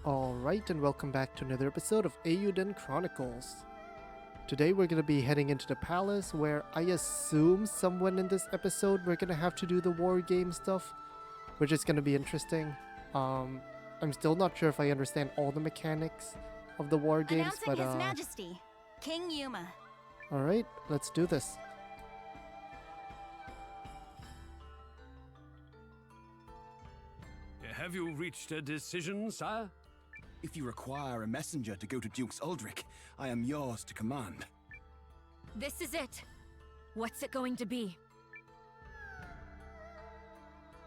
Alright, and welcome back to another episode of Eiyuden Chronicles. Today we're going to be heading into the palace where I assume someone in this episode we're going to have to do the war game stuff, which is going to be interesting. I'm still not sure if I understand all the mechanics of the war games, Announcing His Majesty, King Yuma. Alright, let's do this. Have you reached a decision, sire? If you require a messenger to go to Duke's Uldric, I am yours to command. This is it. What's it going to be?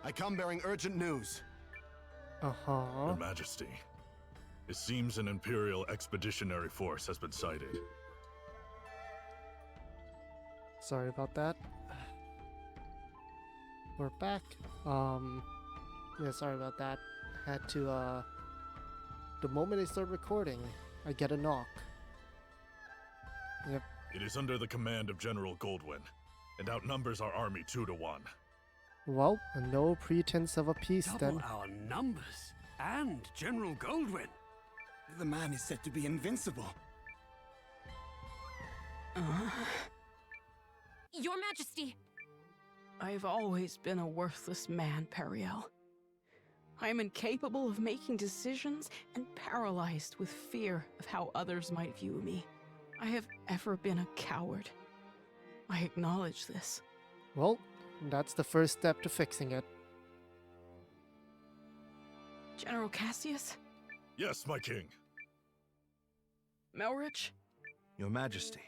I come bearing urgent news. Uh-huh. Your Majesty, it seems an Imperial Expeditionary Force has been sighted. Sorry about that. We're back. Yeah, sorry about that. Had to, the moment I start recording, I get a knock. Yep. It is under the command of General Goldwyn, and outnumbers our army 2-1. Well, no pretense of a peace Double then. our numbers and General Goldwyn. The man is said to be invincible. Your Majesty! I've always been a worthless man, Periel. I am incapable of making decisions and paralyzed with fear of how others might view me. I have ever been a coward. I acknowledge this. Well, that's the first step to fixing it. General Cassius? Yes, my king. Melrich? Your Majesty.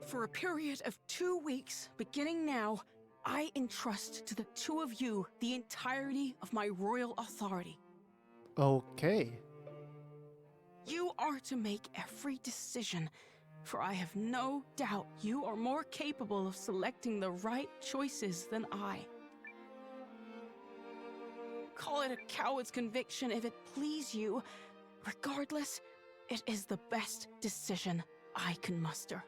For a period of 2 weeks, beginning now, I entrust to the two of you the entirety of my royal authority. Okay. You are to make every decision, for I have no doubt you are more capable of selecting the right choices than I. Call it a coward's conviction if it please you. Regardless, it is the best decision I can muster.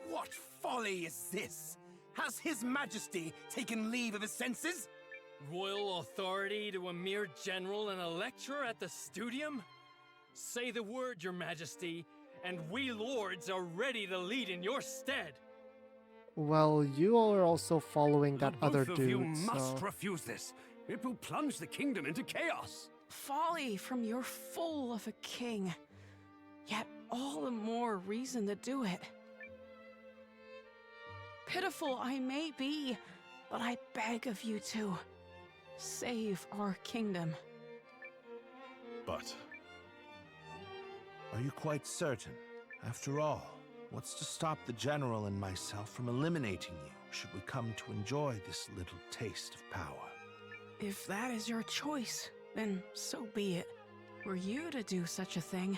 What folly is this? Has His Majesty taken leave of his senses? Royal authority to a mere general and a lecturer at the studium? Say the word, Your Majesty, and we lords are ready to lead in your stead. Well, you all are also following that The other both of you dude, must so... refuse this. It will plunge the kingdom into chaos. Folly from your fool of a king. Yet all the more reason to do it. Pitiful I may be, but I beg of you to save our kingdom. But Are you quite certain? After all, what's to stop the General and myself from eliminating you, should we come to enjoy this little taste of power? If that is your choice, then so be it. Were you to do such a thing,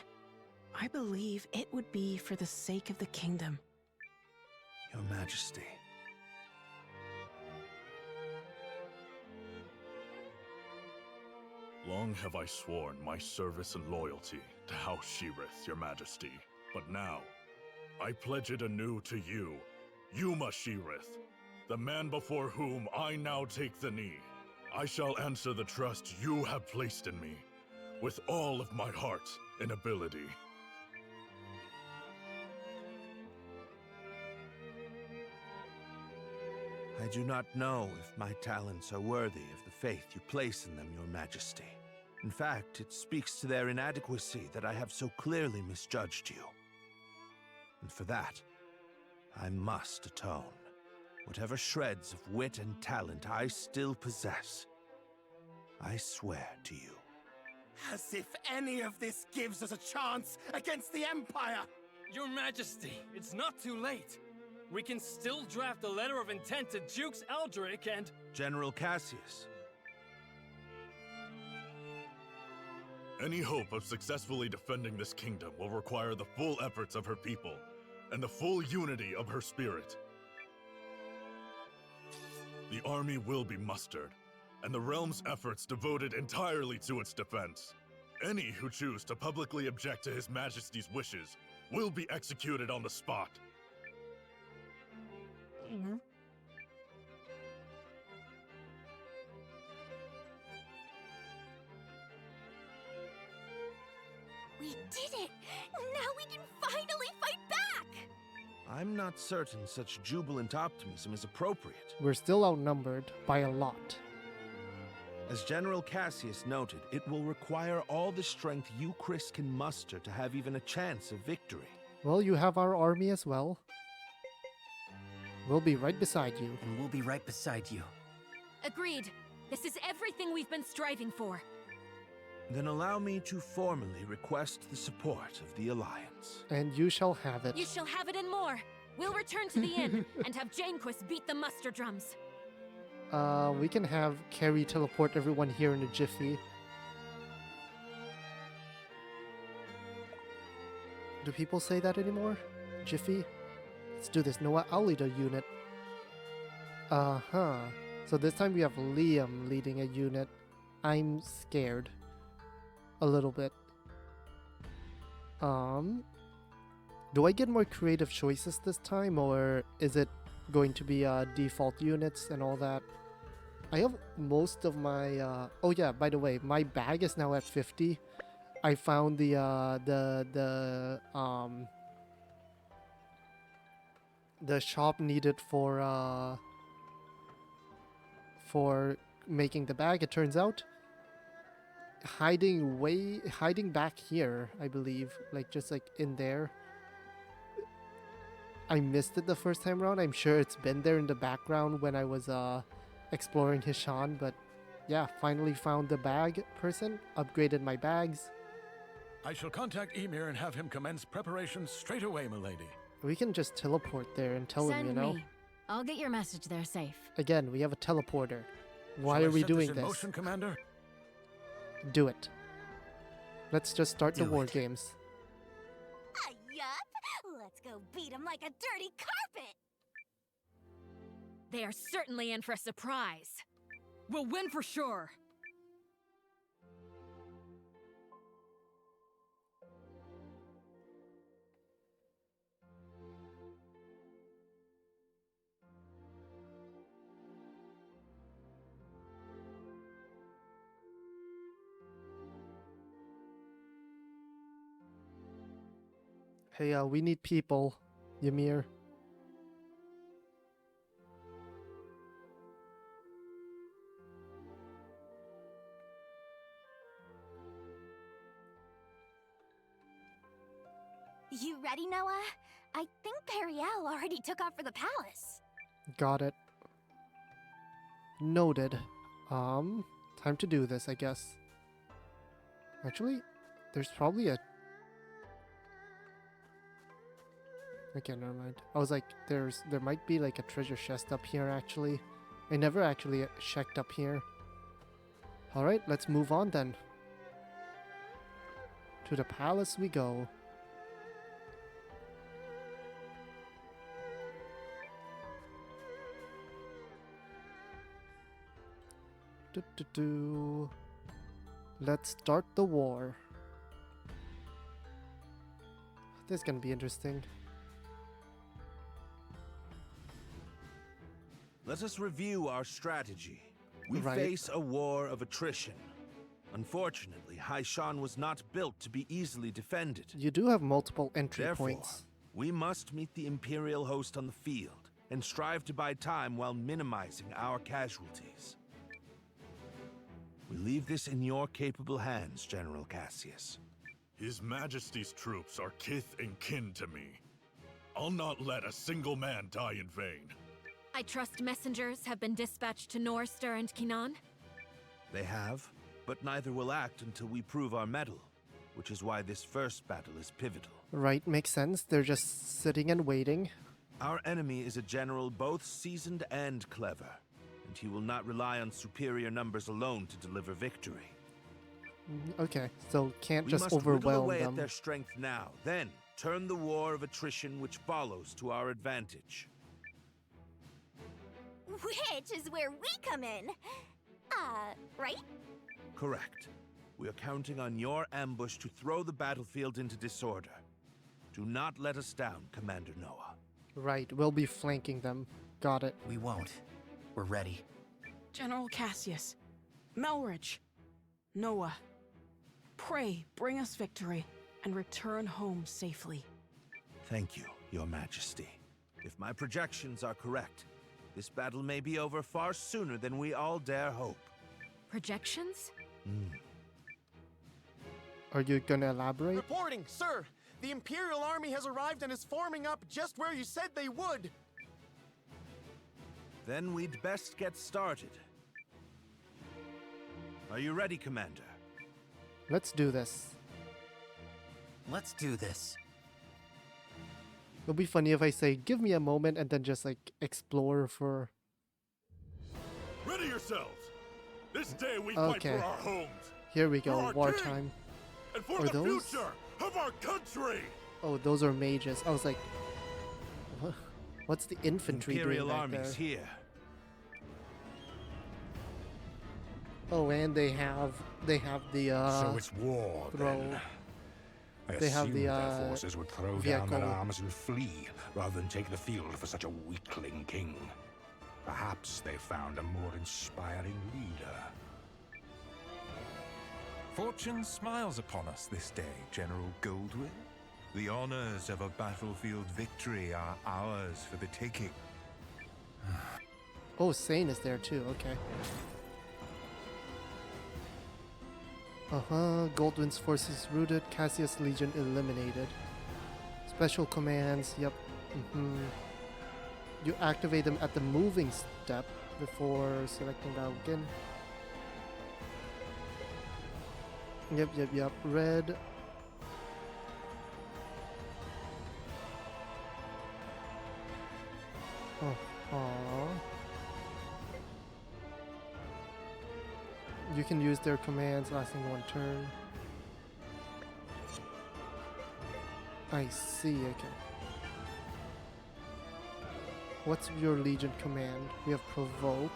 I believe it would be for the sake of the kingdom. Your Majesty. long have I sworn my service and loyalty to House Sheerith, Your Majesty. But now, I pledge it anew to you, Yuma Sheerith, the man before whom I now take the knee. I shall answer the trust you have placed in me, with all of my heart and ability. I do not know if my talents are worthy of the faith you place in them, Your Majesty. In fact, it speaks to their inadequacy that I have so clearly misjudged you. And for that, I must atone. Whatever shreds of wit and talent I still possess, I swear to you. As if any of this gives us a chance against the Empire! Your Majesty, it's not too late. We can still draft a letter of intent to Duke's Eldrick and... General Cassius. Any hope of successfully defending this kingdom will require the full efforts of her people, and the full unity of her spirit. The army will be mustered, and the realm's efforts devoted entirely to its defense. Any who choose to publicly object to His Majesty's wishes will be executed on the spot. We did it! Now we can finally fight back! I'm not certain such jubilant optimism is appropriate. We're still outnumbered by a lot. As General Cassius noted, it will require all the strength you, Chris, can muster to have even a chance of victory. Well, you have our army as well. We'll be right beside you. And we'll be right beside you. Agreed. This is everything we've been striving for. Then allow me to formally request the support of the Alliance. And you shall have it. You shall have it and more. We'll return to the inn and have Janequist beat the muster drums. We can have Carrie teleport everyone here in a jiffy. Do people say that anymore? Jiffy? Let's do this. Noah, I'll lead a unit. Uh-huh. So this time we have Liam leading a unit. I'm scared. A little bit. Do I get more creative choices this time, or is it going to be default units and all that? I have most of my oh yeah, by the way, my bag is now at 50. I found the shop needed for making the bag. It turns out hiding back here, I believe, like just like in there. I missed it the first time around. I'm sure it's been there in the background when I was exploring Hishan, but yeah, finally found the bag person, upgraded my bags. I shall contact Ymir and have him commence preparations straight away, milady. We can just teleport there and tell him, you know? me. I'll get your message there safe. Again, we have a teleporter. Why Shall I are we set doing in this? motion, Commander? Do it. Let's just start the Do war it. games. Yup! Let's go beat him like a dirty carpet! They are certainly in for a surprise. We'll win for sure. Hey, we need people, Ymir. You ready, Noah? I think Periel already took off for the palace. Got it. Noted. Time to do this, I guess. Actually, there's probably a... Okay, never mind. I was like, there might be like a treasure chest up here, actually. I never actually checked up here. Alright, let's move on then. To the palace we go. Let's start the war. This is gonna be interesting. Let us review our strategy. We Right. face a war of attrition. Unfortunately, Hishan was not built to be easily defended. You do have multiple entry Therefore, points. we must meet the Imperial host on the field and strive to buy time while minimizing our casualties. We leave this in your capable hands, General Cassius. His Majesty's troops are kith and kin to me. I'll not let a single man die in vain. I trust messengers have been dispatched to Norster and Kinan. They have, but neither will act until we prove our mettle, which is why this first battle is pivotal. Right, makes sense. They're just sitting and waiting. Our enemy is a general both seasoned and clever, and he will not rely on superior numbers alone to deliver victory. Okay, so can't We just must whittle overwhelm away them. at their strength now, then turn the war of attrition which follows to our advantage. Which is where we come in. Right? Correct. We are counting on your ambush to throw the battlefield into disorder. Do not let us down, Commander Noah. Right, we'll be flanking them. Got it. We won't. We're ready. General Cassius, Melridge, Noah, pray bring us victory. and return home safely. Thank you, Your Majesty. If my projections are correct, this battle may be over far sooner than we all dare hope. Projections? Are you gonna elaborate? Reporting, sir! The Imperial Army has arrived and is forming up just where you said they would! Then we'd best get started. Are you ready, Commander? Let's do this. Let's do this. It'll be funny if I say, give me a moment, and then just like explore for... Ready yourselves! This day we fight Okay. for our homes, Here we For go, our wartime. and for Are the those- future of our country! Oh, those are mages. I was like, what? What's the infantry Imperial doing back Army's there? here. Oh, and they have the So it's war, throw. then. I They have assumed the, their forces would throw down their vehicle. arms and flee, rather than take the field for such a weakling king. Perhaps they found a more inspiring leader. Fortune smiles upon us this day, General Goldwyn. The honors of a battlefield victory are ours for the taking. Oh, Seign is there too. Okay. Goldwyn's forces routed. Cassius Legion eliminated. Special commands. Yep. You activate them at the moving step before selecting battle again. Yep. Red. You can use their commands lasting 1 turn. I see, okay. What's your Legion command? We have Provoke.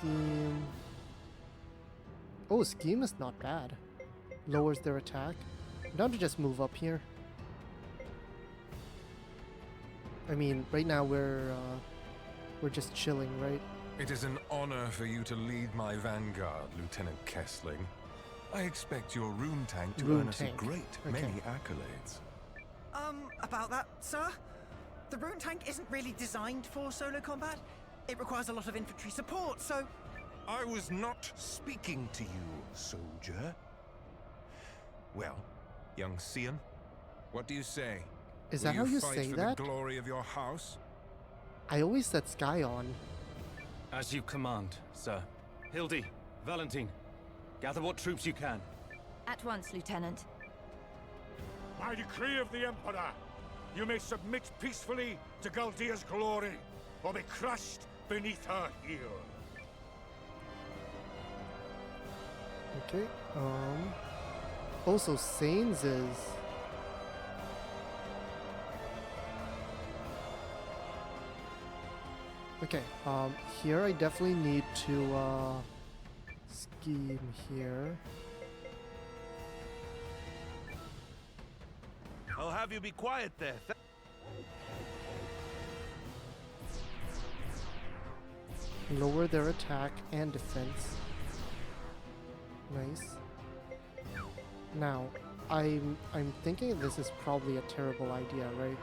Scheme. Oh, Scheme is not bad. Lowers their attack. Down to just move up here. I mean, right now we're just chilling, right? It is an honor for you to lead my vanguard, Lieutenant Kessling. I expect your rune tank to Rune earn us tank. a great Okay. many accolades. About that, sir? The rune tank isn't really designed for solo combat. It requires a lot of infantry support, so... I was not speaking to you, soldier. Well, young Seign, what do you say? Is that how you fight say for that? the glory of your house? I always set Sky on. As you command, sir. Hildy, Valentine, gather what troops you can. At once, Lieutenant. By decree of the Emperor, you may submit peacefully to Galdia's glory, or be crushed beneath her heel. Okay, also Seign's is... Okay, here I definitely need to, scheme here. I'll have you be quiet there. Lower their attack and defense. Nice. Now, I'm thinking this is probably a terrible idea, right?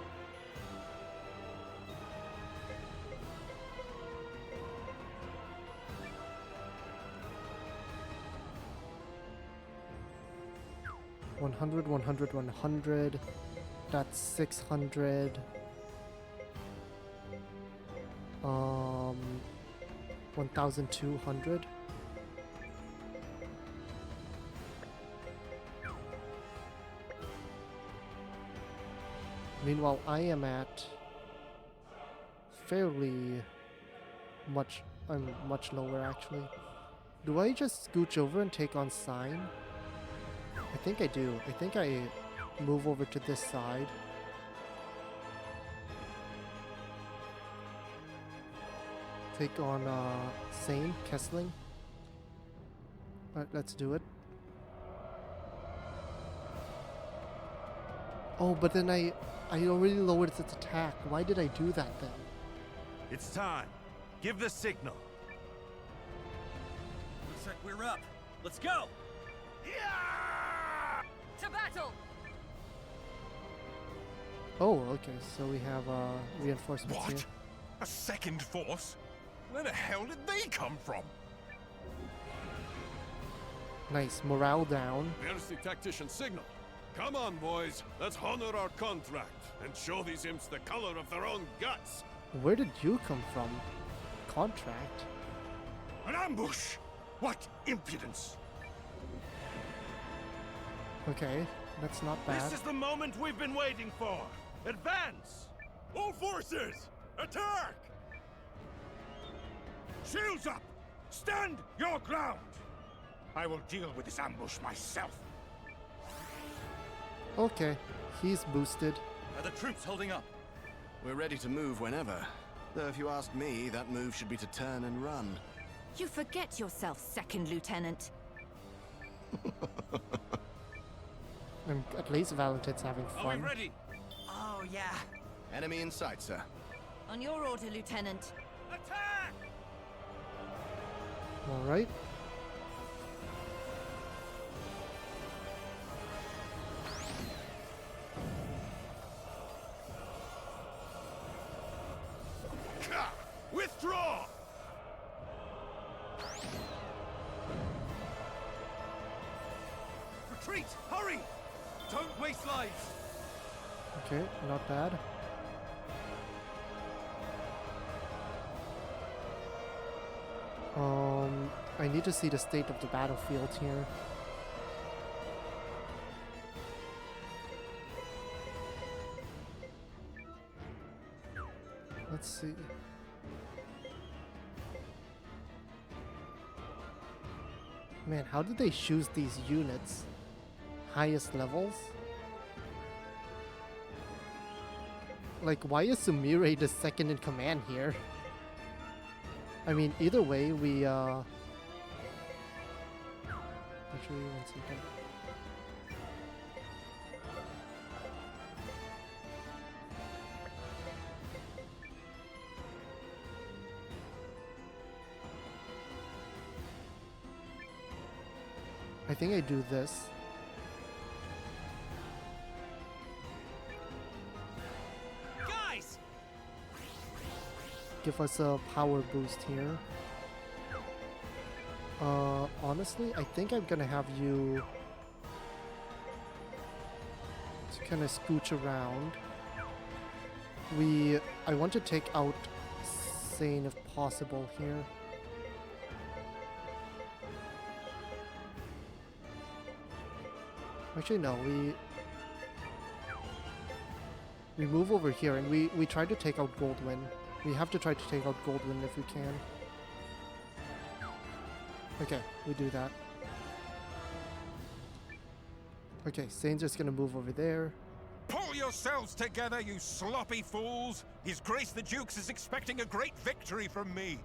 $100, $100, $100. That's 600. 1,200. Meanwhile, I am at fairly much. I'm much lower actually. Do I just scooch over and take on Seign? I think I do. I think I move over to this side. Take on Seign, Kessling. Alright, let's do it. Oh, but then I already lowered its attack. Why did I do that then? It's time. Give the signal. Looks like we're up. Let's go! To battle! Oh, okay, so we have reinforcements What? here. A second force? Where the hell did they come from? Nice, morale down. There's the tactician signal. Come on, boys. Let's honor our contract and show these imps the color of their own guts. Where did you come from? Contract? An ambush! What impudence! Okay, that's not bad. This is the moment we've been waiting for! Advance! All forces, attack! Shields up! Stand your ground! I will deal with this ambush myself. Okay, he's boosted. Are the troops holding up? We're ready to move whenever. Though if you ask me, that move should be to turn and run. You forget yourself, Second Lieutenant. And at least Valentin's having Are fun. we ready? Oh, yeah. Enemy in sight, sir. On your order, Lieutenant. Attack! Alright. Withdraw! Retreat! Hurry! Don't waste lives! Okay, not bad. I need to see the state of the battlefield here. Let's see. Man, how did they choose these units? Highest levels? Like, why is Sumire the second in command here? I mean, either way, we, Actually, one second. I think I do this. Guys! Give us a power boost here. Honestly, I think I'm gonna have you to kind of scooch around. I want to take out Seign if possible here. Actually, no, we move over here and we try to take out Goldwyn. We have to try to take out Goldwyn if we can. Okay, we do that. Okay, Seign's just gonna move over there. Pull yourselves together, you sloppy fools! His Grace the Dukes is expecting a great victory from me!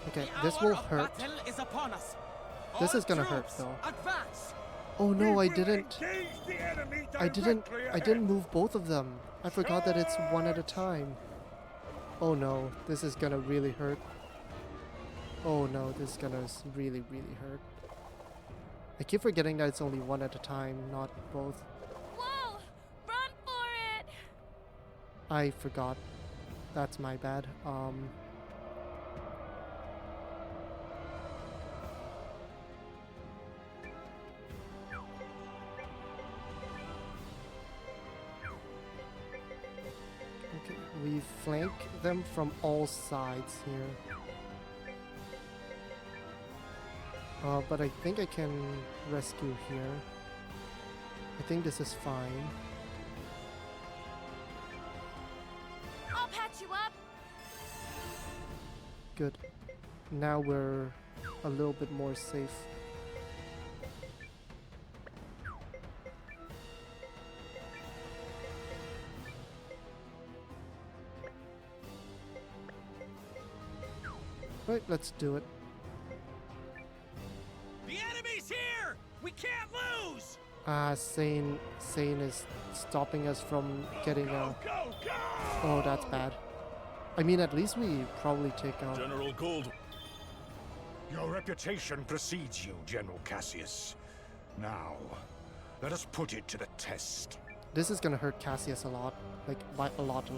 Okay, this will hurt. Is upon us. This All is gonna hurt troops, though. Advance! Oh no, We I will didn't. engage the enemy I didn't directly move both of them. I forgot that it's one at a time. Oh no, this is gonna really hurt. Oh no, this is gonna really hurt. I keep forgetting that it's only one at a time, not both. Whoa! Run for it! I forgot. That's my bad. Okay, we flank them from all sides here. But I think I can rescue here. I think this is fine. I'll patch you up! Good. Now we're a little bit more safe. Right, let's do it. The enemy's here! We can't lose! Seign is stopping us from getting a... Oh, that's bad. I mean, at least we probably take out... General Gold... Your reputation precedes you, General Cassius. Now, let us put it to the test. This is gonna hurt Cassius a lot. Like, by a lot.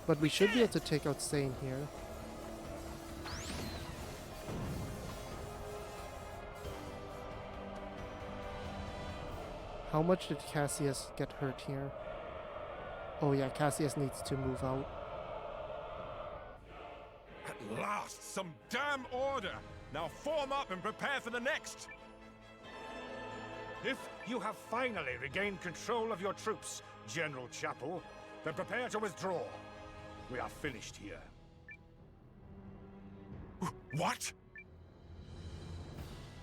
But we should be able to take out Seign here. How much did Cassius get hurt here? Oh yeah, Cassius needs to move out. At last, some damn order! Now form up and prepare for the next! If you have finally regained control of your troops, General Chapel, then prepare to withdraw. We are finished here. What?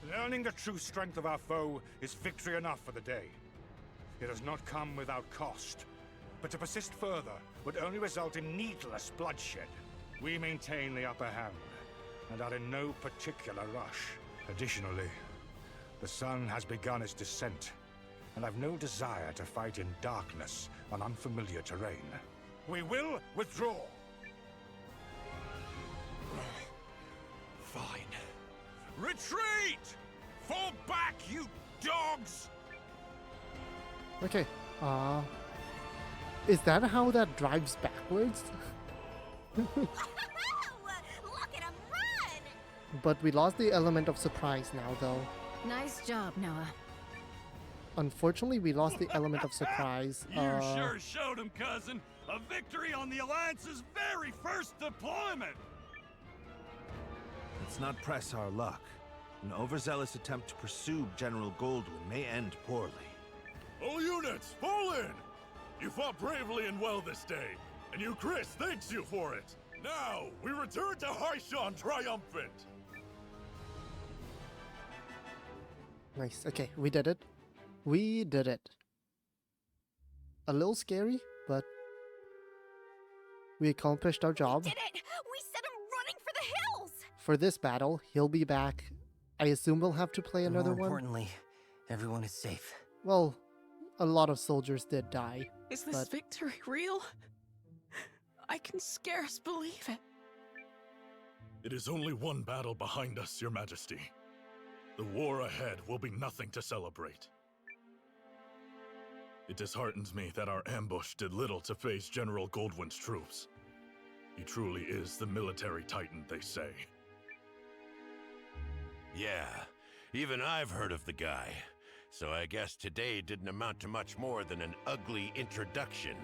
Learning the true strength of our foe is victory enough for the day. It has not come without cost, but to persist further would only result in needless bloodshed. We maintain the upper hand, and are in no particular rush. Additionally, the sun has begun its descent, and I've no desire to fight in darkness on unfamiliar terrain. We will withdraw! Fine. Retreat! Fall back, you dogs! Okay, is that how that drives backwards? Look at him run! But we lost the element of surprise now, though. Nice job, Noah. Unfortunately, we lost the element of surprise. You sure showed him, cousin. A victory on the Alliance's very first deployment! Let's not press our luck. An overzealous attempt to pursue General Goldwyn may end poorly. All units, fall in! You fought bravely and well this day, and you, Chris, thanks you for it. Now, we return to Hishan triumphant! Nice. Okay, we did it. We did it. A little scary, but we accomplished our job. We did it! We set him running for the hills! For this battle, he'll be back. I assume we'll have to play another More one. importantly, everyone is safe. Well, a lot of soldiers did die. Is this victory real? I can scarce believe it. It is only one battle behind us, Your Majesty. The war ahead will be nothing to celebrate. It disheartens me that our ambush did little to face General Goldwyn's troops. He truly is the military titan, they say. Yeah, even I've heard of the guy. So I guess today didn't amount to much more than an ugly introduction.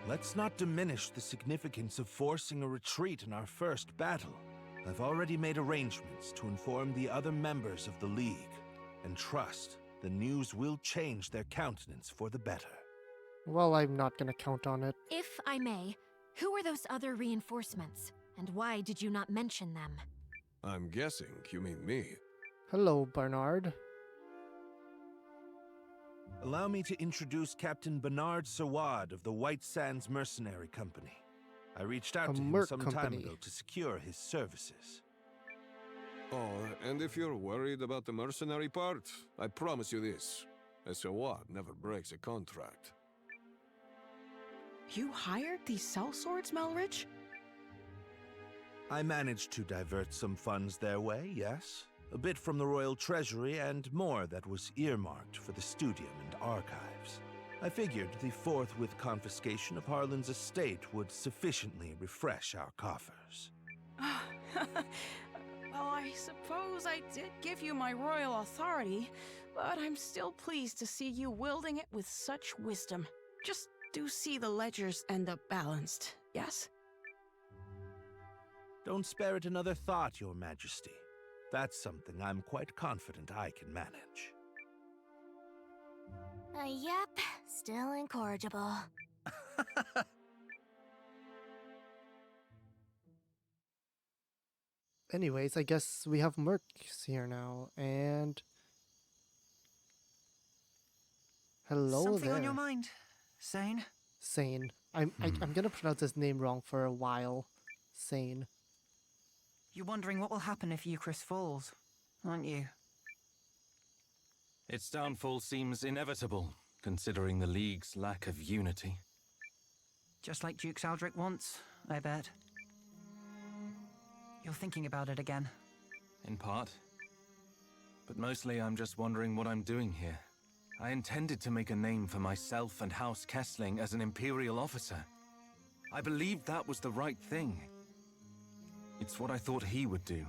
Let's not diminish the significance of forcing a retreat in our first battle. I've already made arrangements to inform the other members of the League, and trust the news will change their countenance for the better. Well, I'm not gonna count on it. If I may, who are those other reinforcements, and why did you not mention them? I'm guessing you mean me. Hello, Bernard. Allow me to introduce Captain Bernard Sawad of the White Sands Mercenary Company. I reached out to him some time ago to secure his services. Oh, and if you're worried about the mercenary part, I promise you this. A Sawad never breaks a contract. You hired these sellswords, Melridge? I managed to divert some funds their way, yes. A bit from the royal treasury and more that was earmarked for the studium and archives. I figured the forthwith confiscation of Harlan's estate would sufficiently refresh our coffers. Well, I suppose I did give you my royal authority, but I'm still pleased to see you wielding it with such wisdom. Just do see the ledgers end up balanced, yes? Don't spare it another thought, Your Majesty. That's something I'm quite confident I can manage. Yep, still incorrigible. Anyways, I guess we have Mercs here now, and... Hello Something there. on your mind, Seign? Seign. I'm gonna pronounce his name wrong for a while. Seign. You're wondering what will happen if Eucharist falls, aren't you? Its downfall seems inevitable, considering the League's lack of unity. Just like Duke Saldric wants, I bet. You're thinking about it again. In part. But mostly I'm just wondering what I'm doing here. I intended to make a name for myself and House Kessling as an Imperial officer. I believed that was the right thing. It's what I thought he would do.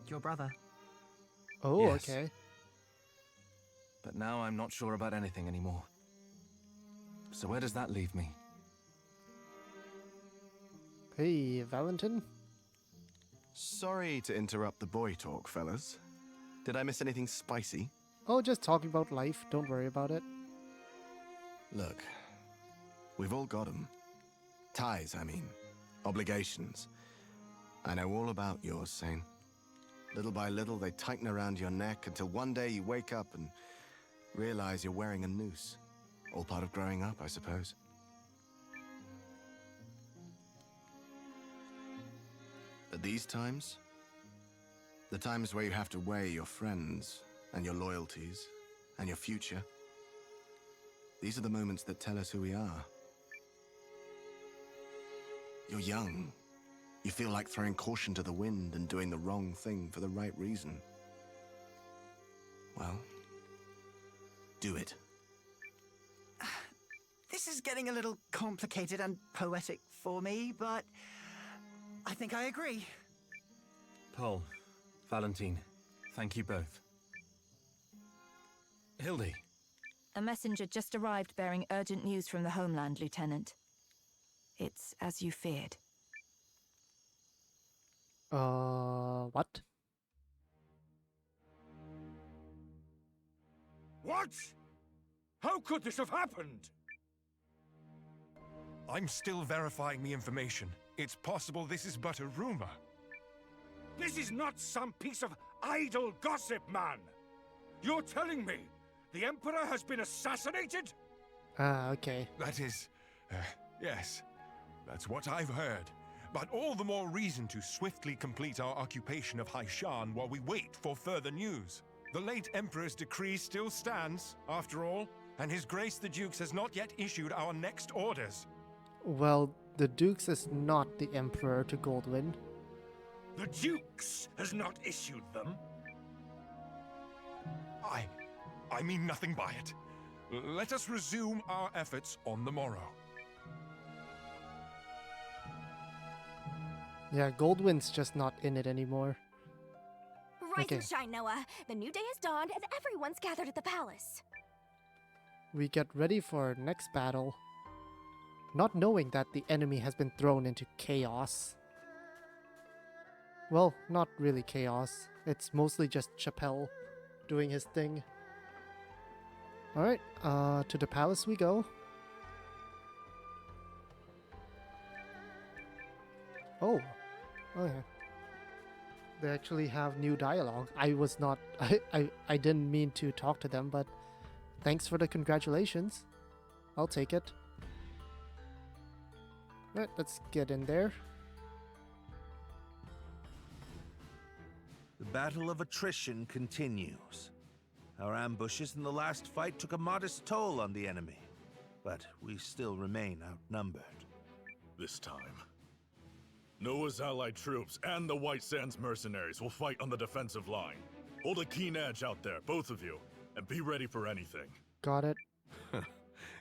Your brother. Oh, Yes. okay. But now I'm not sure about anything anymore. So where does that leave me? Hey, Valentin? Sorry to interrupt the boy talk, fellas. Did I miss anything spicy? Oh, just talking about life. Don't worry about it. Look, we've all got 'em. Ties, I mean. Obligations. I know all about yours, Seign. Little by little, they tighten around your neck until one day you wake up and realize you're wearing a noose. All part of growing up, I suppose. At these times, the times where you have to weigh your friends and your loyalties and your future, these are the moments that tell us who we are. You're young. You feel like throwing caution to the wind and doing the wrong thing for the right reason. Well, do it. This is getting a little complicated and poetic for me, but I think I agree. Paul, Valentine, thank you both. Hildy. A messenger just arrived bearing urgent news from the homeland, Lieutenant. It's as you feared. What? What? How could this have happened? I'm still verifying the information. It's possible this is but a rumor. This is not some piece of idle gossip, man! You're telling me the Emperor has been assassinated? Ah, okay. That is... yes. That's what I've heard. But all the more reason to swiftly complete our occupation of Hishan while we wait for further news. The late Emperor's decree still stands, after all, and His Grace the Dukes has not yet issued our next orders. Well, the Dukes is not the Emperor to Goldwyn. The Dukes has not issued them? I mean nothing by it. Let us resume our efforts on the morrow. Yeah, Goldwyn's just not in it anymore. Rise Okay. and shine, Noah. The new day has dawned and everyone's gathered at the palace. We get ready for our next battle, not knowing that the enemy has been thrown into chaos. Well, not really chaos. It's mostly just Chappelle doing his thing. Alright, to the palace we go. Oh, yeah. They actually have new dialogue. I was not... I didn't mean to talk to them, but thanks for the congratulations. I'll take it. Alright, let's get in there. The battle of attrition continues. Our ambushes in the last fight took a modest toll on the enemy, but we still remain outnumbered. This time, Noah's allied troops and the White Sands mercenaries will fight on the defensive line. Hold a keen edge out there, both of you, and be ready for anything. Got it.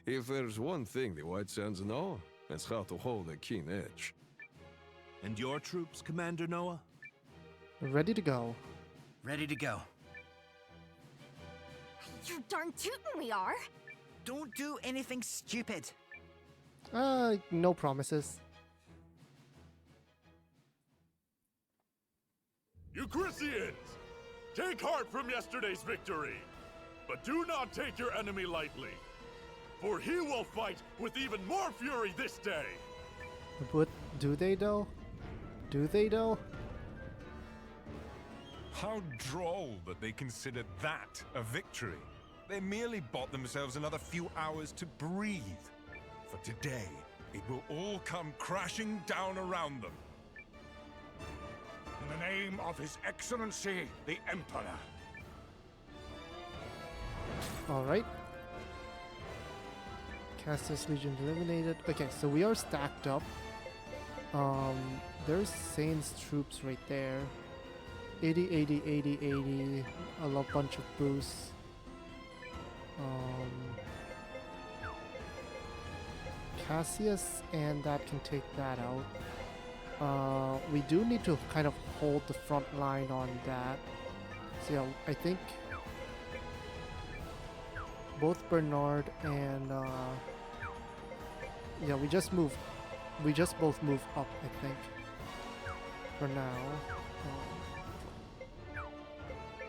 If there's one thing the White Sands know, it's how to hold a keen edge. And your troops, Commander Noah? Ready to go. Ready to go. You darn tootin' we are. Don't do anything stupid. No promises. Euchrysians! Take heart from yesterday's victory, but do not take your enemy lightly, for he will fight with even more fury this day! But do they though? Do they though? How droll that they consider that a victory. They merely bought themselves another few hours to breathe. For today, it will all come crashing down around them. In the name of His Excellency, the Emperor. Alright. Cassius Legion eliminated. Okay, so we are stacked up. There's Seign's troops right there. 80, 80, 80, 80. A bunch of boosts. Cassius and that can take that out. We do need to kind of hold the front line on that. So yeah, I think both Bernard and yeah, we just both move up, I think, for now.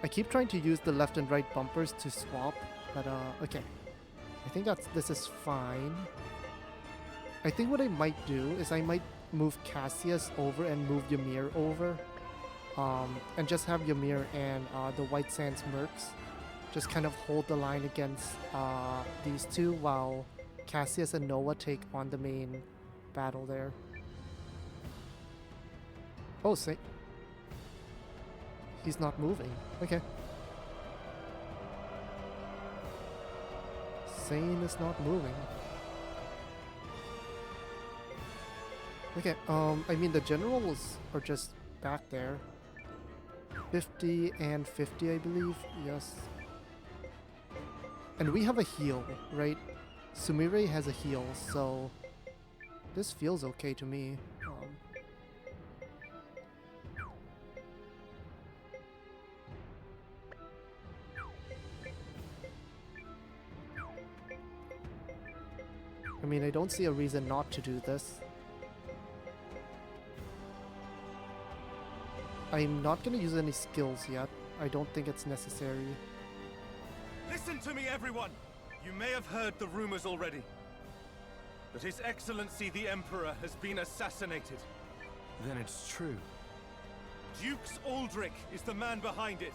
I keep trying to use the left and right bumpers to swap, but okay. I think this is fine. I think what I might do is I might move Cassius over and move Ymir over. And just have Ymir and the White Sands Mercs just kind of hold the line against these two while Cassius and Noah take on the main battle there. Oh, he's not moving. Okay. Seign is not moving. Okay, I mean the generals are just back there. 50 and 50, I believe. Yes. And we have a heal, right? Sumire has a heal, so this feels okay to me. I mean, I don't see a reason not to do this. I'm not gonna use any skills yet. I don't think it's necessary. Listen to me, everyone! You may have heard the rumors already. But His Excellency the Emperor has been assassinated. Then it's true. Dukes Aldrich is the man behind it.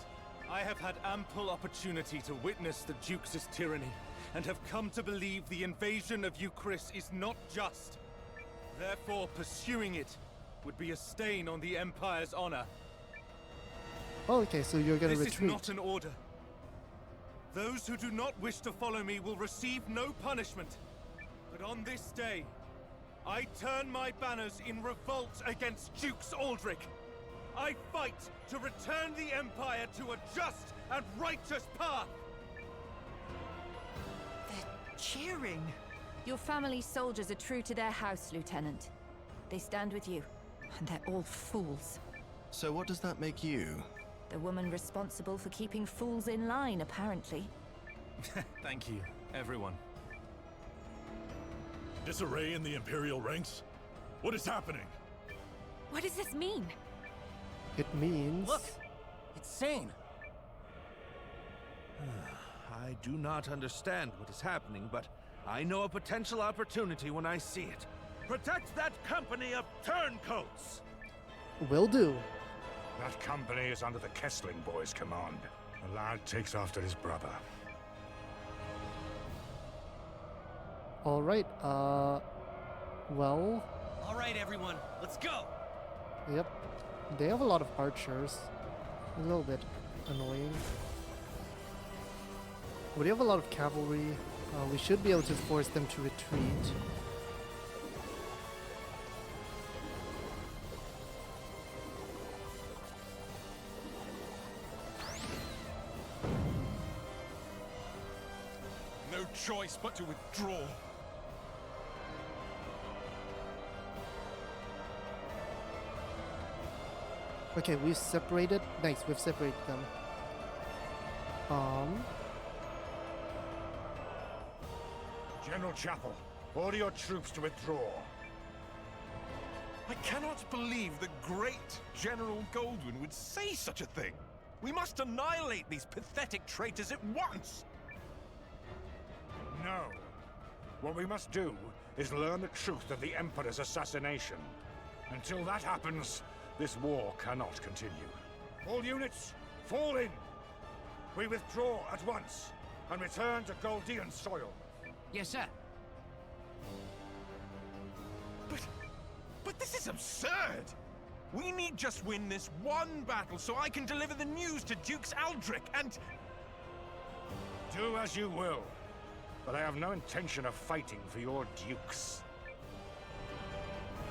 I have had ample opportunity to witness the Dukes' tyranny, and have come to believe the invasion of Euchris is not just. Therefore, pursuing it would be a stain on the Empire's honor. Oh, okay, so you're gonna retreat. This is not an order. Those who do not wish to follow me will receive no punishment. But on this day, I turn my banners in revolt against Dukes Aldrich. I fight to return the Empire to a just and righteous path. They're cheering. Your family's soldiers are true to their house, Lieutenant. They stand with you, and they're all fools. So what does that make you? The woman responsible for keeping fools in line, apparently. Thank you, everyone. Disarray in the Imperial ranks? What is happening? What does this mean? It means... Look! It's Seign! I do not understand what is happening, but I know a potential opportunity when I see it. Protect that company of turncoats! Will do. That company is under the Kessling boys' command. The lad takes after his brother. Alright, well... Alright, everyone, let's go! Yep. They have a lot of archers. A little bit annoying. But they have a lot of cavalry. We should be able to force them to retreat. No choice but to withdraw. Okay, we've separated. Nice, we've separated them. General Chapel, order your troops to withdraw. I cannot believe the great General Goldwyn would say such a thing. We must annihilate these pathetic traitors at once. No. What we must do is learn the truth of the Emperor's assassination. Until that happens, this war cannot continue. All units, fall in! We withdraw at once, and return to Goldean soil. Yes, sir. But this is absurd! We need just win this one battle so I can deliver the news to Dukes Aldrich and... Do as you will. but I have no intention of fighting for your dukes.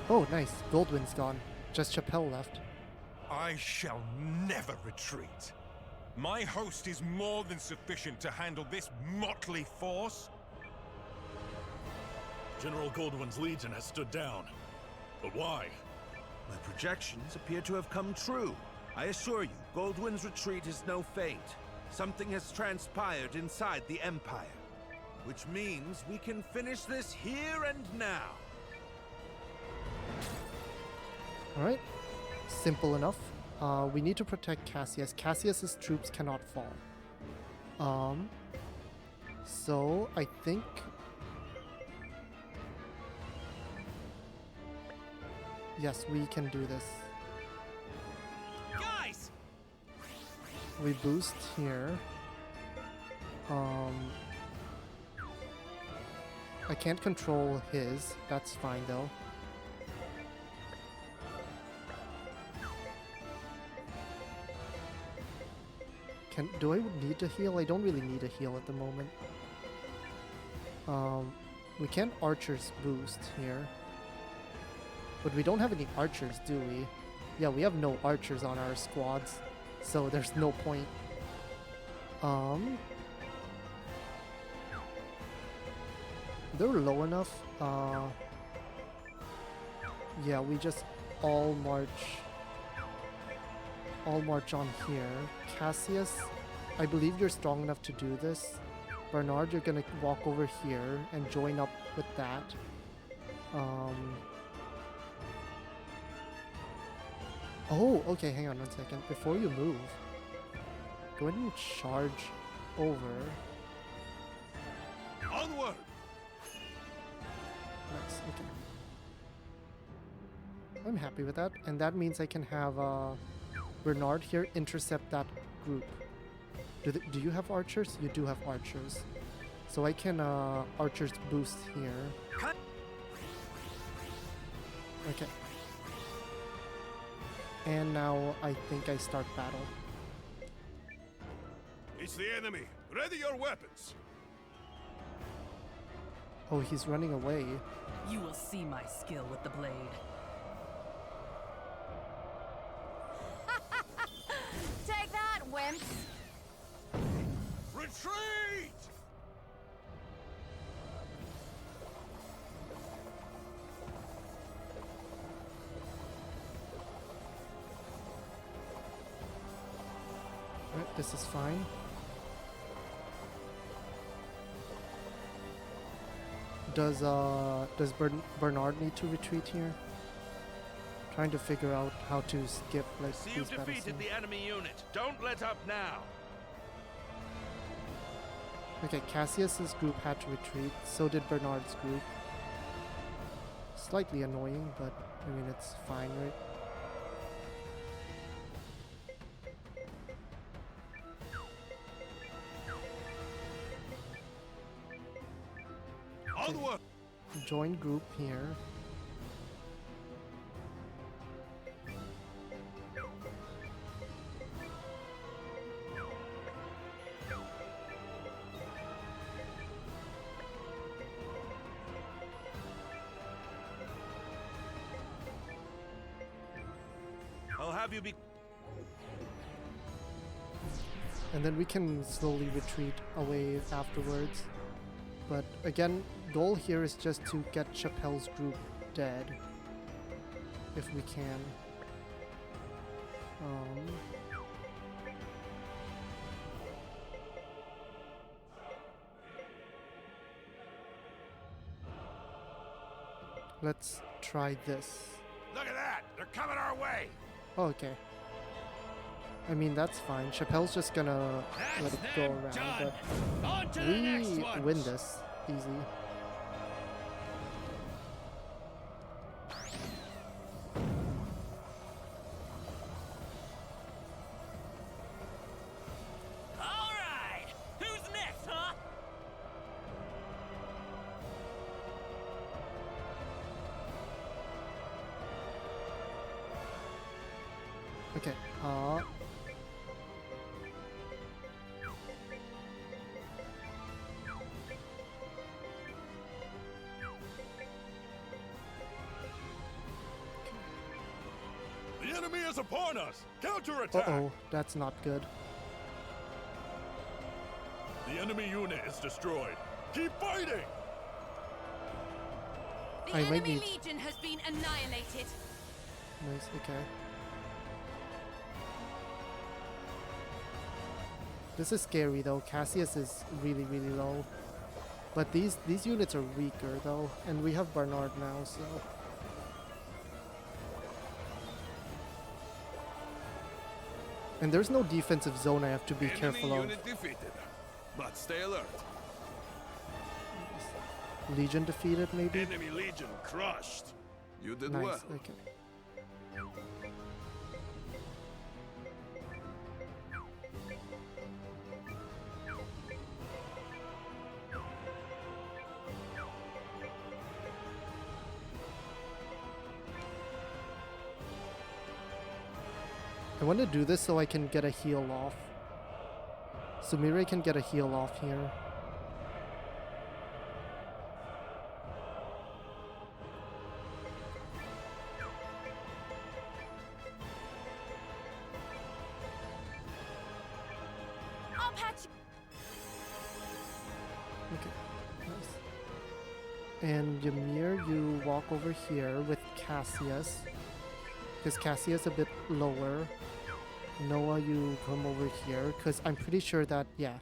Oh, nice. Goldwyn's gone. Just Chappelle left. I shall never retreat. My host is more than sufficient to handle this motley force. General Goldwyn's legion has stood down. But why? My projections appear to have come true. I assure you, Goldwyn's retreat is no feint. Something has transpired inside the Empire. Which means we can finish this here and now. Alright. Simple enough. We need to protect Cassius. Cassius's troops cannot fall. So I think yes, we can do this. Guys! We boost here. I can't control his. That's fine though. Do I need to heal? I don't really need a heal at the moment. We can't archers boost here. But we don't have any archers, do we? Yeah, we have no archers on our squads, so there's no point. They're low enough. Yeah, we just all march on here. Cassius, I believe you're strong enough to do this. Bernard, you're gonna walk over here and join up with that. Oh, okay, hang on one second. Before you move, go ahead and charge over. Onward! Nice, okay. I'm happy with that, and that means I can have Bernard here intercept that group. Do you have archers? You do have archers. So I can archers boost here. Okay. And now I think I start battle. It's the enemy. Ready your weapons. Oh, he's running away. You will see my skill with the blade. Take that, wimps! Retreat! Right, this is fine. Does Bernard need to retreat here? Trying to figure out how to skip like See, these you've battles. defeated the enemy unit. Don't let up now. Okay, Cassius's group had to retreat. So did Bernard's group. Slightly annoying, but I mean it's fine, right? Onward! Join group here. I'll have you be... And then we can slowly retreat away afterwards. But again, goal here is just to get Chappelle's group dead. If we can. Let's try this. Look at that! They're coming our way! Oh, okay. I mean, that's fine. Chappelle's just gonna let it go around, but we win this easy. Alright! Who's next, huh? Okay, enemy is upon us! Counterattack! Uh-oh, that's not good. The enemy unit is destroyed. Keep fighting! The I might enemy need... legion has been annihilated. Nice, okay. This is scary though. Cassius is really, really low. But these units are weaker though, and we have Barnard now, so... And there's no defensive zone I have to be careful of. Unit defeated, but stay alert. Legion defeated, maybe? Enemy legion crushed. You did nice, well. Okay. I want to do this so I can get a heal off. Sumire can get a heal off here. I'll patch. Okay, nice. And Ymir, you walk over here with Cassius. Because Cassius a bit lower. Noah, you come over here. Because I'm pretty sure that, yeah,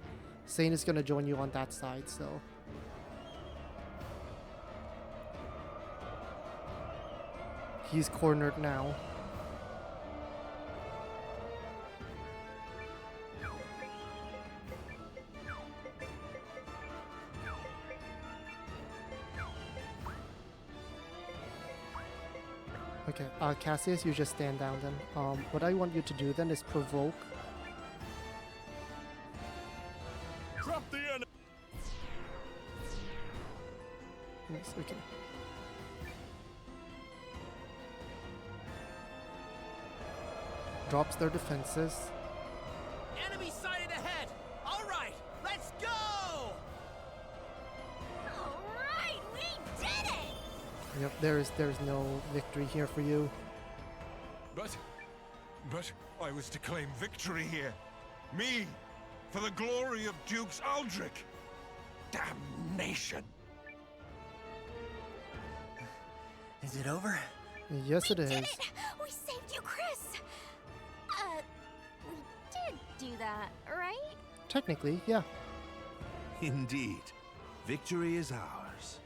Seign is going to join you on that side, so... He's cornered now. Okay, Cassius, you just stand down then. What I want you to do then is provoke. Drop the enemy! Yes, okay. Drops their defenses. Enemy sighted ahead! Alright, let's go! Alright, we did it! Yep, there's no victory here for you. But I was to claim victory here. Me, for the glory of Dukes Aldrich. Damnation! Is it over? Yes, it is. Did it! We saved you, Chris! We did do that, right? Technically, yeah. Indeed. Victory is ours.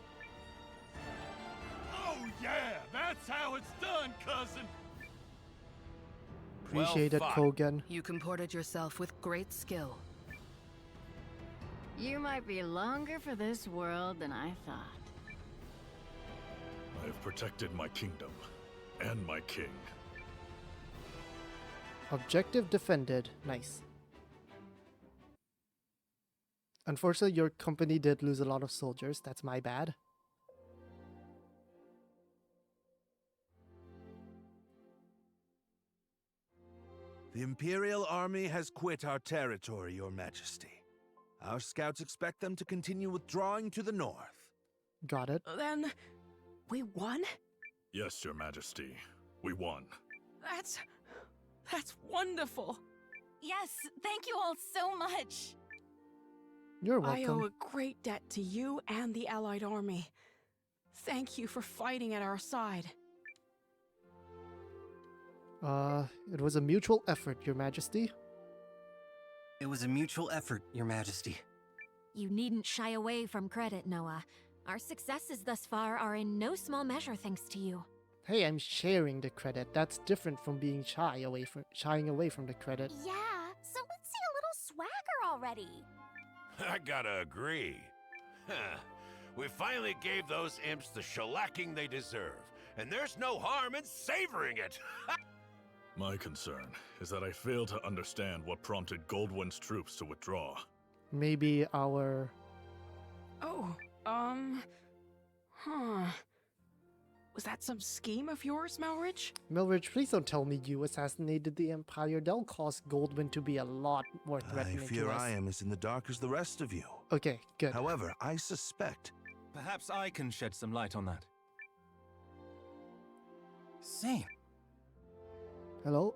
Oh yeah, that's how it's done, cousin! Appreciate it, fought. Kogan. You comported yourself with great skill. You might be longer for this world than I thought. I have protected my kingdom and my king. Objective defended. Nice. Unfortunately, your company did lose a lot of soldiers. That's my bad. The Imperial Army has quit our territory, Your Majesty. Our scouts expect them to continue withdrawing to the north. Got it. Then, we won? Yes, Your Majesty. We won. That's wonderful. Yes, thank you all so much. You're I owe welcome. a great debt to you and the Allied army. Thank you for fighting at our side. It was a mutual effort, Your Majesty. It was a mutual effort, Your Majesty. You needn't shy away from credit, Noah. Our successes thus far are in no small measure thanks to you. Hey, I'm sharing the credit. That's different from being shying away from the credit. Yeah, so let's see a little swagger already. I gotta agree. Huh. We finally gave those imps the shellacking they deserve, and there's no harm in savoring it. My concern is that I fail to understand what prompted Goldwyn's troops to withdraw. Maybe our... Oh, was that some scheme of yours, Melridge? Melridge, please don't tell me you assassinated the Empire. That'll cause Goldwyn to be a lot more threatening I fear to us. I am as in the dark as the rest of you. Okay, good. However, I suspect... Perhaps I can shed some light on that. Seign. Hello?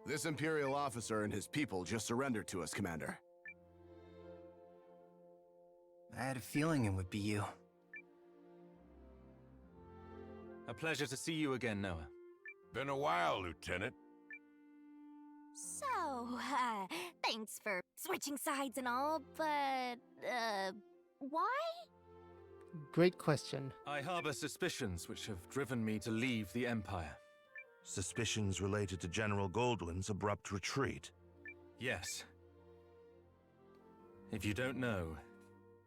This Imperial officer and his people just surrendered to us, Commander. I had a feeling it would be you. A pleasure to see you again, Noah. Been a while, Lieutenant. So, thanks for switching sides and all, but, why? Great question. I harbor suspicions which have driven me to leave the Empire. Suspicions related to General Goldwyn's abrupt retreat. Yes. If you don't know,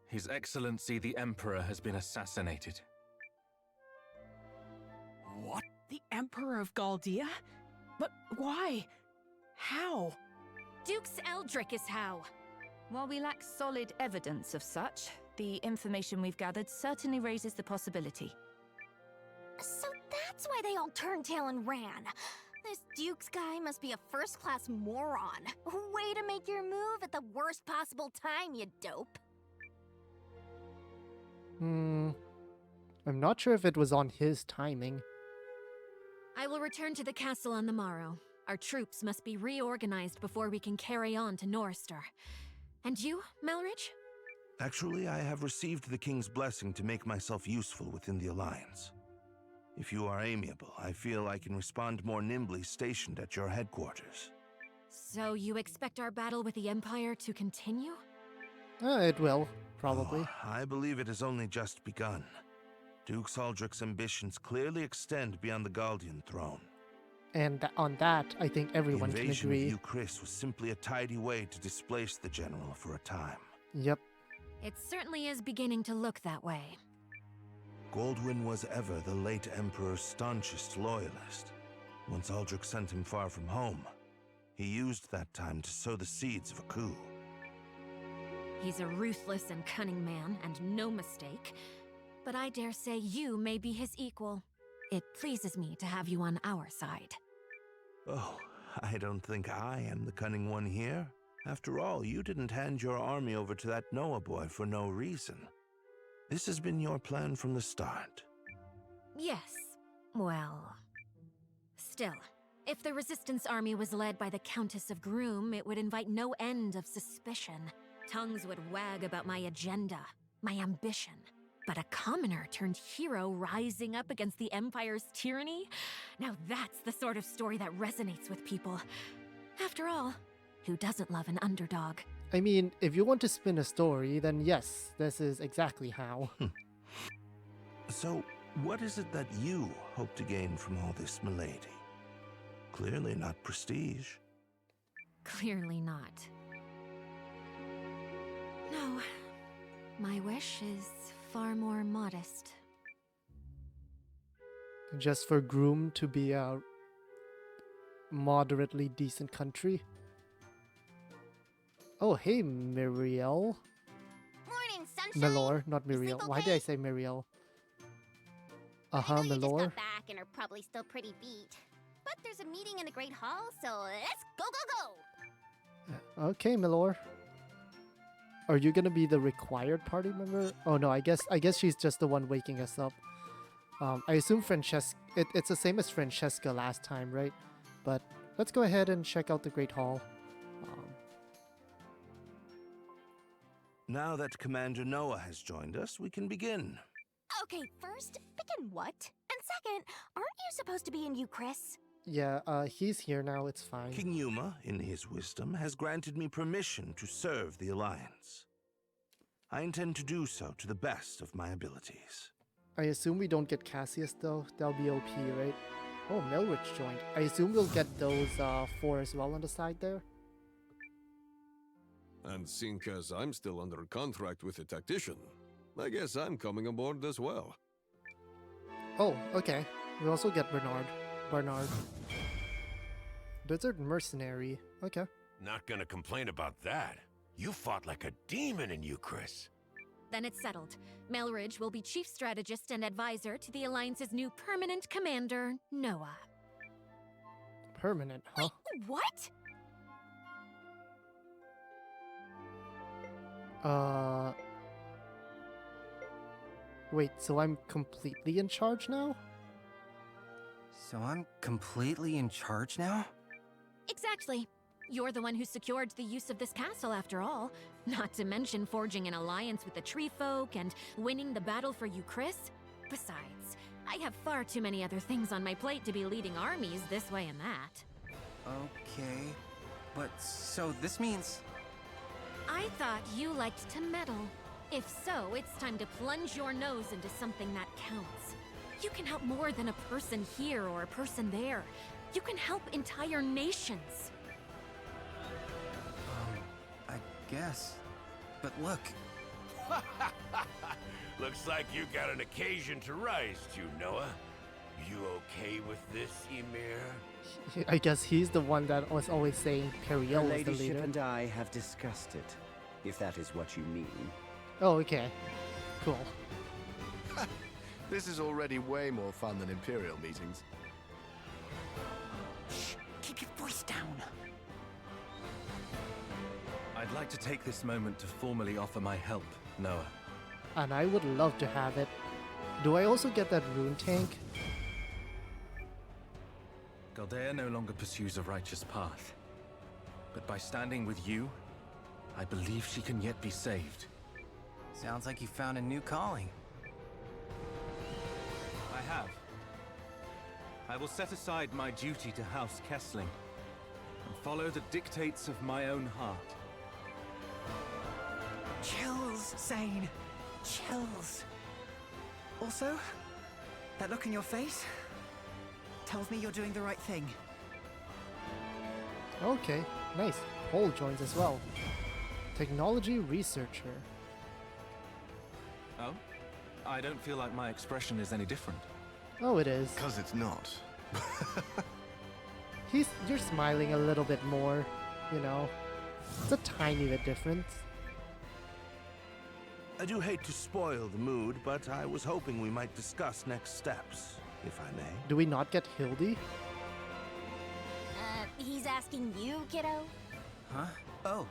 His Excellency the Emperor has been assassinated. What? The Emperor of Galdia? But why? How? Dukes Eldrick is how. While we lack solid evidence of such, the information we've gathered certainly raises the possibility. So that's why they all turned tail and ran. This Dukes guy must be a first-class moron. Way to make your move at the worst possible time, you dope. I'm not sure if it was on his timing. I will return to the castle on the morrow. Our troops must be reorganized before we can carry on to Norrister. And you, Melridge? Actually, I have received the King's blessing to make myself useful within the Alliance. If you are amiable, I feel I can respond more nimbly stationed at your headquarters. So you expect our battle with the Empire to continue? It will, probably. Oh, I believe it has only just begun. Duke Saldric's ambitions clearly extend beyond the Galdian throne. And on that, I think everyone the can invasion agree. of Euchris was simply a tidy way to displace the general for a time. Yep. It certainly is beginning to look that way. Goldwyn was ever the late Emperor's staunchest loyalist. Once Aldrich sent him far from home, he used that time to sow the seeds of a coup. He's a ruthless and cunning man, and no mistake. But I dare say you may be his equal. It pleases me to have you on our side. Oh, I don't think I am the cunning one here. After all, you didn't hand your army over to that Noah boy for no reason. This has been your plan from the start. Yes. Well... Still, if the Resistance army was led by the Countess of Groom, it would invite no end of suspicion. Tongues would wag about my agenda, my ambition. But a commoner turned hero rising up against the Empire's tyranny? Now that's the sort of story that resonates with people. After all, who doesn't love an underdog? I mean, if you want to spin a story, then yes, this is exactly how. So, what is it that you hope to gain from all this, milady? Clearly not prestige. Clearly not. No. My wish is far more modest. Just for Groom to be a moderately decent country. Oh, hey, Miriel. Morning, sunshine. Milor, not Miriel. Why did I say Miriel? You just Milor. got back and are probably still pretty beat. But there's a meeting in the Great Hall, so let's go, go, go! Okay, Milor. Are you gonna be the required party member? Oh no, I guess she's just the one waking us up. I assume Francesca. It's the same as Francesca last time, right? But let's go ahead and check out the Great Hall. Now that Commander Noah has joined us, we can begin. Okay, first, begin what? And second, aren't you supposed to be in Euchris? Yeah, he's here now. It's fine. King Yuma, in his wisdom, has granted me permission to serve the Alliance. I intend to do so to the best of my abilities. I assume we don't get Cassius though. That'll be OP, right? Oh, Melrich joined. I assume we'll get those 4 as well on the side there. And seeing as I'm still under contract with a tactician, I guess I'm coming aboard as well. Oh, okay. We also get Bernard. Desert Mercenary. Okay. Not gonna complain about that. You fought like a demon in Euchris. Then it's settled. Melridge will be chief strategist and advisor to the Alliance's new permanent commander, Noah. Permanent, huh? Wait, what? Wait, so I'm completely in charge now? So I'm completely in charge now? Exactly. You're the one who secured the use of this castle after all. Not to mention forging an alliance with the tree folk and winning the battle for Euchris. Besides, I have far too many other things on my plate to be leading armies this way and that. Okay, but so this means... I thought you liked to meddle. If so, it's time to plunge your nose into something that counts. You can help more than a person here or a person there. You can help entire nations. I guess. But look. Looks like you got an occasion to rise to, Noah. You okay with this, Ymir? I guess he's the one that was always saying Periel Her was the ladyship leader. and I have discussed it, if that is what you mean. Oh, okay. Cool. This is already way more fun than Imperial meetings. Shh! Keep your voice down. I'd like to take this moment to formally offer my help, Noah. And I would love to have it. Do I also get that rune tank? Galdea no longer pursues a righteous path. But by standing with you, I believe she can yet be saved. Sounds like you found a new calling. I have. I will set aside my duty to House Kessling and follow the dictates of my own heart. Chills, Seign. Chills. Also, that look in your face tells me you're doing the right thing. Okay, nice. Paul joins as well. Technology researcher. Oh? I don't feel like my expression is any different. Oh, it is. 'Cause it's not. You're smiling a little bit more, you know. It's a tiny bit different. I do hate to spoil the mood, but I was hoping we might discuss next steps, if I may. Do we not get Hildy? He's asking you, kiddo? Huh? Oh,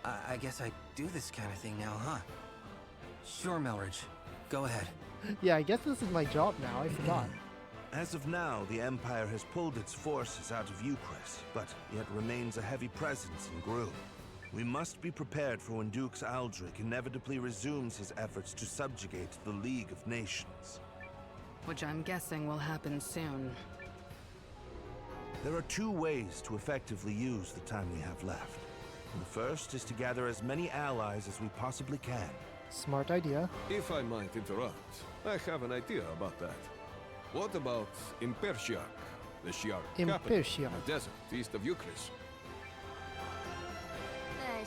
I guess I do this kind of thing now, huh? Sure, Melridge. Go ahead. Yeah, I guess this is my job now. I forgot. As of now, the Empire has pulled its forces out of Euchris, but yet remains a heavy presence in Groom. We must be prepared for when Dux Aldrich inevitably resumes his efforts to subjugate the League of Nations. Which I'm guessing will happen soon. There are two ways to effectively use the time we have left. The first is to gather as many allies as we possibly can. Smart idea. If I might interrupt, I have an idea about that. What about Impershiak, the Shi'ar capital in the desert east of Euchris?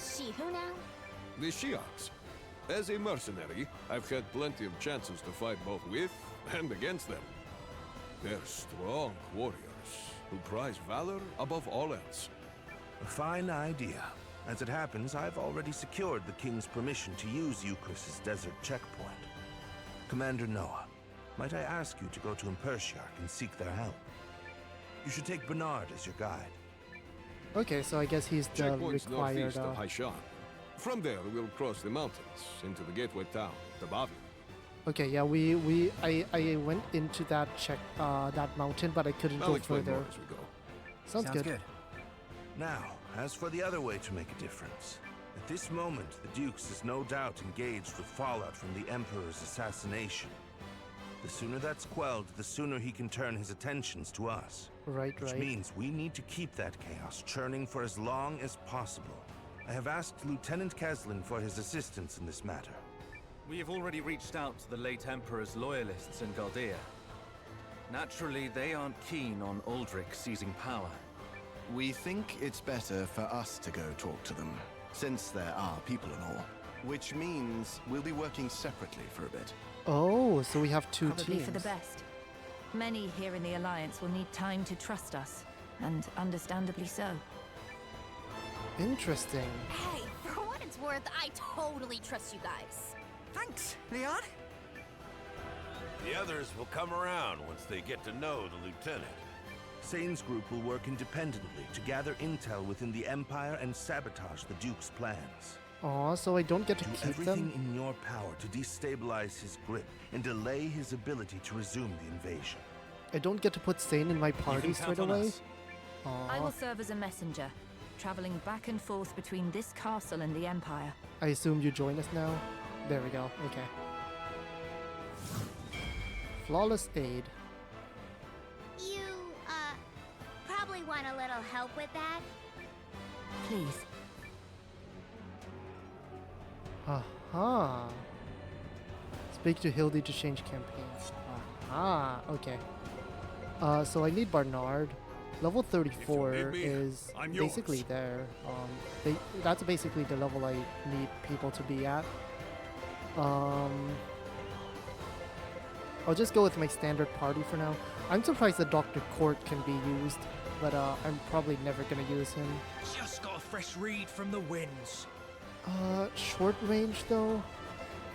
She who now? The Shi'ars. As a mercenary, I've had plenty of chances to fight both with and against them. They're strong warriors who prize valor above all else. A fine idea. As it happens, I've already secured the King's permission to use Euchris' desert checkpoint. Commander Noah, might I ask you to go to Impershiak and seek their help? You should take Bernard as your guide. Okay, so I guess he's the Checkpoint's required. northeast of Hishan. From there, we'll cross the mountains into the gateway town, Tabavian. Okay, yeah, I went into that that mountain, but I couldn't I'll go explain further. more as we go. Sounds good. Now, as for the other way to make a difference, at this moment, the Dukes is no doubt engaged with fallout from the Emperor's assassination. The sooner that's quelled, the sooner he can turn his attentions to us. Right. Which means we need to keep that chaos churning for as long as possible. I have asked Lieutenant Keslin for his assistance in this matter. We have already reached out to the late Emperor's loyalists in Galdea. Naturally, they aren't keen on Aldrich seizing power. We think it's better for us to go talk to them, since there are people and all. Which means we'll be working separately for a bit. Oh, so we have two Probably teams. for the best. Many here in the Alliance will need time to trust us, and understandably so. Interesting. Hey, for what it's worth, I totally trust you guys. Thanks, Leon. The others will come around once they get to know the lieutenant. Seign's group will work independently to gather intel within the Empire and sabotage the Duke's plans. Aw, so I don't get to Do keep everything them? in your power to destabilize his grip and delay his ability to resume the invasion. I don't get to put Seign in my party straight away. I will serve as a messenger, traveling back and forth between this castle and the Empire. I assume you join us now. There we go. Okay. Flawless aid. You, probably want a little help with that? Please. Aha. Speak to Hildy to change campaigns. Aha. Okay. So I need Barnard. Level 34 is basically there. That's basically the level I need people to be at. I'll just go with my standard party for now. I'm surprised that Dr. Court can be used, but I'm probably never gonna use him. Just got a fresh read from the winds. Short range though?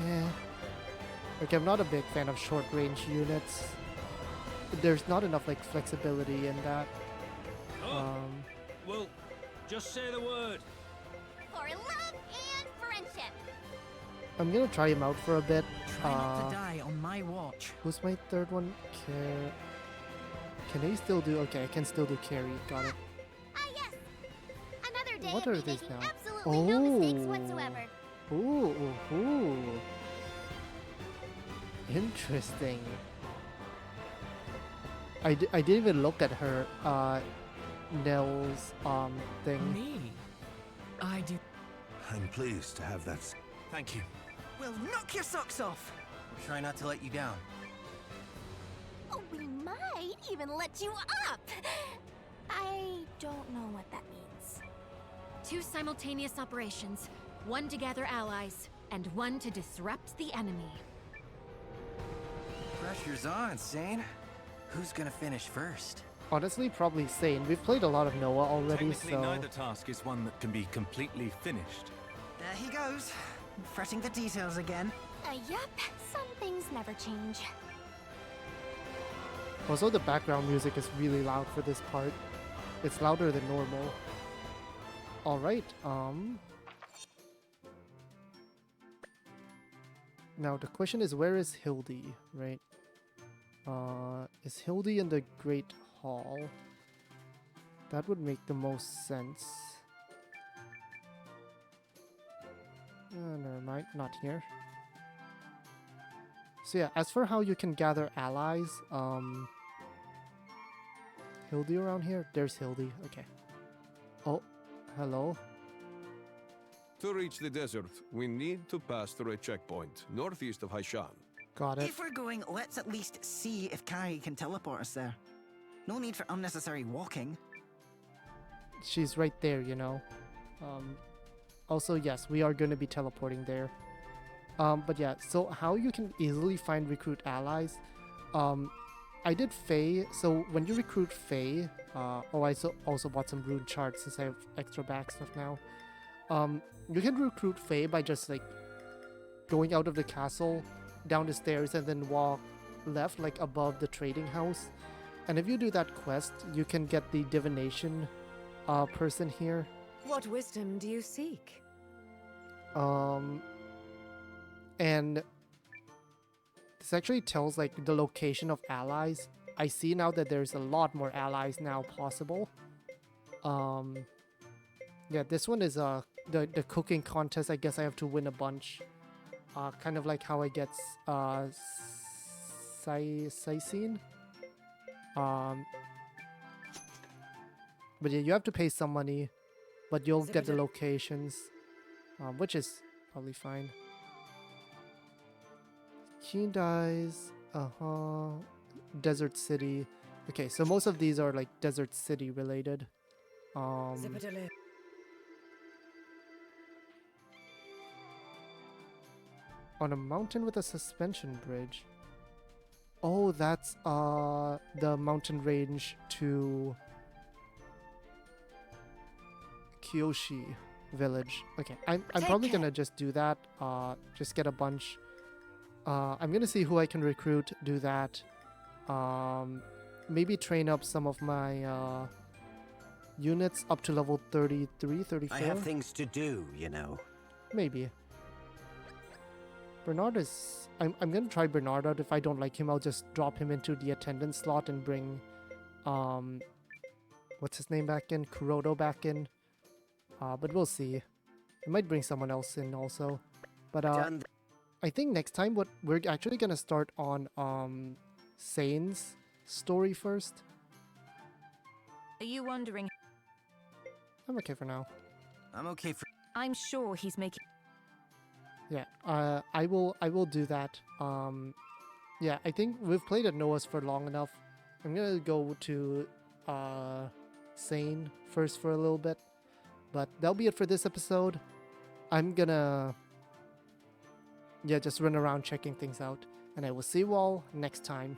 Yeah. Okay, I'm not a big fan of short range units. There's not enough like flexibility in that. Well, just say the word. For love and friendship. I'm gonna try him out for a bit. Try not to die on my watch. Who's my third one? Can I still do? Okay, I can still do carry. Got it. Yes. Another day What of are me these making now? absolutely no mistakes whatsoever. Ooh. Interesting. I didn't even look at her Nell's thing. Me? I do. I'm pleased to have that. Thank you. We'll knock your socks off. Try not to let you down. Oh, we might even let you up. I don't know what that means. 2 simultaneous operations. 1 to gather allies, and 1 to disrupt the enemy. Pressure's on, Seign. Who's gonna finish first? Honestly, probably Seign. We've played a lot of Noah already, Technically, so... neither task is one that can be completely finished. There he goes, fretting the details again. Yup. Some things never change. Also, the background music is really loud for this part. It's louder than normal. Alright, now the question is, where is Hildy, right? Is Hildy in the Great Hall? That would make the most sense. Never mind, not here. So yeah, as for how you can gather allies, Hildy around here? There's Hildy, okay. Oh, hello? To reach the desert, we need to pass through a checkpoint northeast of Hishan. Got it. If we're going, let's at least see if Kai can teleport us there. No need for unnecessary walking. She's right there, you know. Also, yes, we are going to be teleporting there. But yeah, so how you can easily find recruit allies. I did Fae, so when you recruit Fae, I also bought some rune charts since I have extra back stuff now. You can recruit Fae by just like going out of the castle, down the stairs, and then walk left, like above the trading house. And if you do that quest, you can get the divination person here. What wisdom do you seek? And this actually tells like the location of allies. I see now that there's a lot more allies now possible. Yeah, this one is the cooking contest. I guess I have to win a bunch. Kind of like how I get Seign. But yeah, you have to pay some money, but you'll get the locations, which is probably fine. Keen dies. Desert City. Okay, so most of these are like Desert City related. On a mountain with a suspension bridge. Oh, that's the mountain range to Kyoshi village. Okay, I'm probably gonna just do that. Just get a bunch. I'm gonna see who I can recruit. Do that. Maybe train up some of my units up to level 33, 34. I have things to do, you know. Maybe. Bernard is... I'm gonna try Bernard out. If I don't like him, I'll just drop him into the attendant slot and bring... what's his name back in? Kuroto back in. But we'll see. I might bring someone else in also. But I think next time what we're actually gonna start on Seign's story first. Are you wondering? I'm okay for now. I'm okay for... I'm sure he's making... Yeah, I will do that. Yeah, I think we've played at Noah's for long enough. I'm gonna go to Seign first for a little bit. But that'll be it for this episode. I'm gonna... yeah, just run around checking things out. And I will see you all next time.